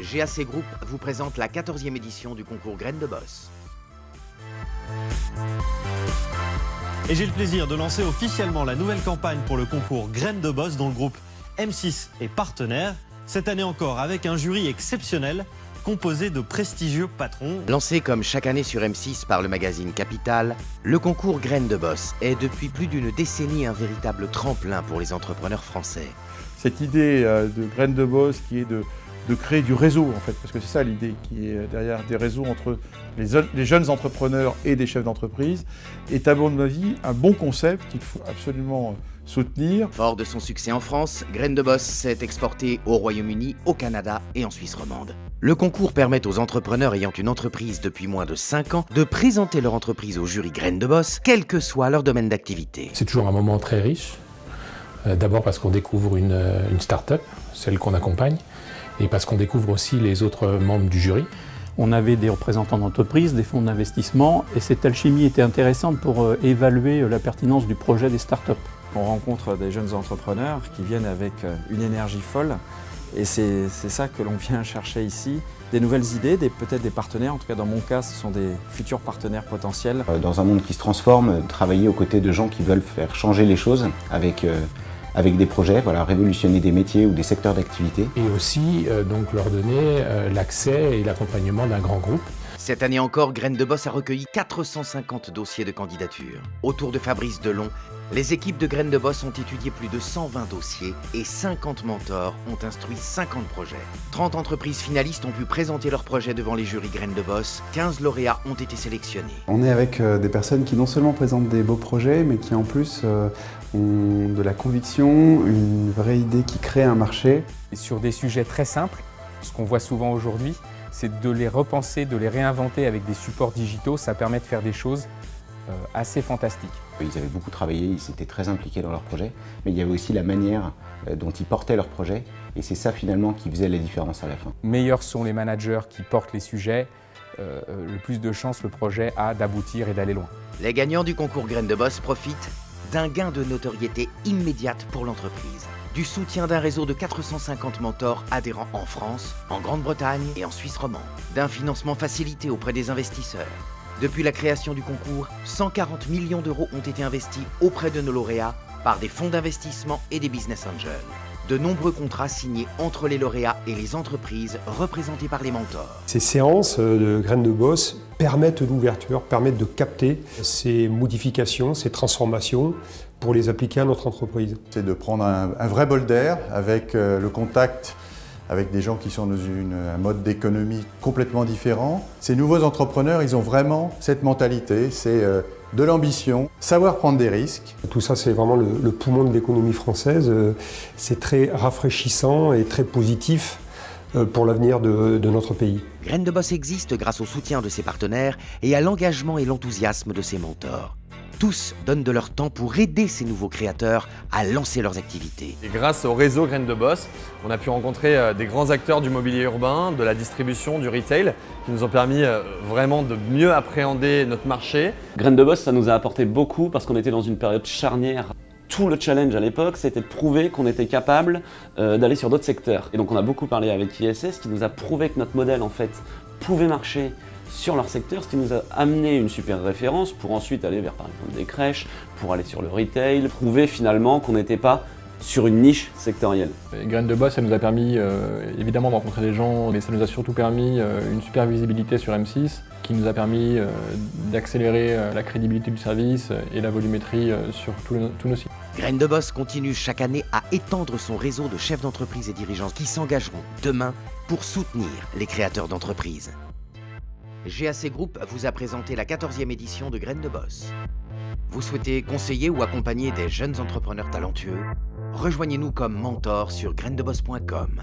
GAC Group vous présente la 14e édition du concours Graines de Boss. Et j'ai le plaisir de lancer officiellement la nouvelle campagne pour le concours Graines de Boss dont le groupe M6 est partenaire. Cette année encore avec un jury exceptionnel composé de prestigieux patrons. Lancé comme chaque année sur M6 par le magazine Capital, le concours Graines de Boss est depuis plus d'une décennie un véritable tremplin pour les entrepreneurs français. Cette idée de Graines de Boss qui est de créer du réseau en fait, parce que c'est ça l'idée qui est derrière des réseaux entre les jeunes entrepreneurs et des chefs d'entreprise, est à mon avis un bon concept qu'il faut absolument soutenir. Fort de son succès en France, Graines de Boss s'est exporté au Royaume-Uni, au Canada et en Suisse romande. Le concours permet aux entrepreneurs ayant une entreprise depuis moins de 5 ans de présenter leur entreprise au jury Graines de Boss, quel que soit leur domaine d'activité. C'est toujours un moment très riche, d'abord parce qu'on découvre une start-up, celle qu'on accompagne, et parce qu'on découvre aussi les autres membres du jury. On avait des représentants d'entreprise, des fonds d'investissement, et cette alchimie était intéressante pour évaluer la pertinence du projet des startups. On rencontre des jeunes entrepreneurs qui viennent avec une énergie folle, et c'est ça que l'on vient chercher ici. Des nouvelles idées, peut-être des partenaires, en tout cas dans mon cas, ce sont des futurs partenaires potentiels. Dans un monde qui se transforme, travailler aux côtés de gens qui veulent faire changer les choses avec des projets, voilà, révolutionner des métiers ou des secteurs d'activité. Et aussi donc leur donner l'accès et l'accompagnement d'un grand groupe. Cette année encore, Graines de Boss a recueilli 450 dossiers de candidature. Autour de Fabrice Delon, les équipes de Graines de Boss ont étudié plus de 120 dossiers et 50 mentors ont instruit 50 projets. 30 entreprises finalistes ont pu présenter leurs projets devant les jurys Graines de Boss. 15 lauréats ont été sélectionnés. On est avec des personnes qui non seulement présentent des beaux projets, mais qui en plus ont de la conviction, une vraie idée qui crée un marché. Et sur des sujets très simples, ce qu'on voit souvent aujourd'hui, c'est de les repenser, de les réinventer avec des supports digitaux. Ça permet de faire des choses assez fantastiques. Ils avaient beaucoup travaillé, ils s'étaient très impliqués dans leur projet, mais il y avait aussi la manière dont ils portaient leur projet, et c'est ça finalement qui faisait la différence à la fin. Meilleurs sont les managers qui portent les sujets, le plus de chances le projet a d'aboutir et d'aller loin. Les gagnants du concours Graines de Boss profitent d'un gain de notoriété immédiate pour l'entreprise, du soutien d'un réseau de 450 mentors adhérents en France, en Grande-Bretagne et en Suisse romande, d'un financement facilité auprès des investisseurs. Depuis la création du concours, 140 millions d'euros ont été investis auprès de nos lauréats par des fonds d'investissement et des business angels. De nombreux contrats signés entre les lauréats et les entreprises représentées par les mentors. Ces séances de Graines de Boss permettent l'ouverture, permettent de capter ces modifications, ces transformations pour les appliquer à notre entreprise. C'est de prendre un vrai bol d'air avec le contact avec des gens qui sont dans un mode d'économie complètement différent. Ces nouveaux entrepreneurs, ils ont vraiment cette mentalité, c'est de l'ambition, savoir prendre des risques. Tout ça, c'est vraiment le poumon de l'économie française. C'est très rafraîchissant et très positif pour l'avenir de notre pays. Graines de Boss existe grâce au soutien de ses partenaires et à l'engagement et l'enthousiasme de ses mentors. Tous donnent de leur temps pour aider ces nouveaux créateurs à lancer leurs activités. Et grâce au réseau Graines de Boss, on a pu rencontrer des grands acteurs du mobilier urbain, de la distribution, du retail, qui nous ont permis vraiment de mieux appréhender notre marché. Graines de Boss, ça nous a apporté beaucoup parce qu'on était dans une période charnière. Tout le challenge à l'époque, c'était de prouver qu'on était capable d'aller sur d'autres secteurs. Et donc on a beaucoup parlé avec ISS, qui nous a prouvé que notre modèle en fait pouvait marcher sur leur secteur, ce qui nous a amené une super référence pour ensuite aller vers par exemple des crèches, pour aller sur le retail, prouver finalement qu'on n'était pas sur une niche sectorielle. Graines de Boss, ça nous a permis évidemment de rencontrer des gens, mais ça nous a surtout permis une super visibilité sur M6, qui nous a permis d'accélérer la crédibilité du service et la volumétrie sur tous nos sites. Graines de Boss continue chaque année à étendre son réseau de chefs d'entreprise et dirigeants qui s'engageront demain pour soutenir les créateurs d'entreprises. GAC Group vous a présenté la 14e édition de Graines de Boss. Vous souhaitez conseiller ou accompagner des jeunes entrepreneurs talentueux? Rejoignez-nous comme mentor sur grainesdeboss.com.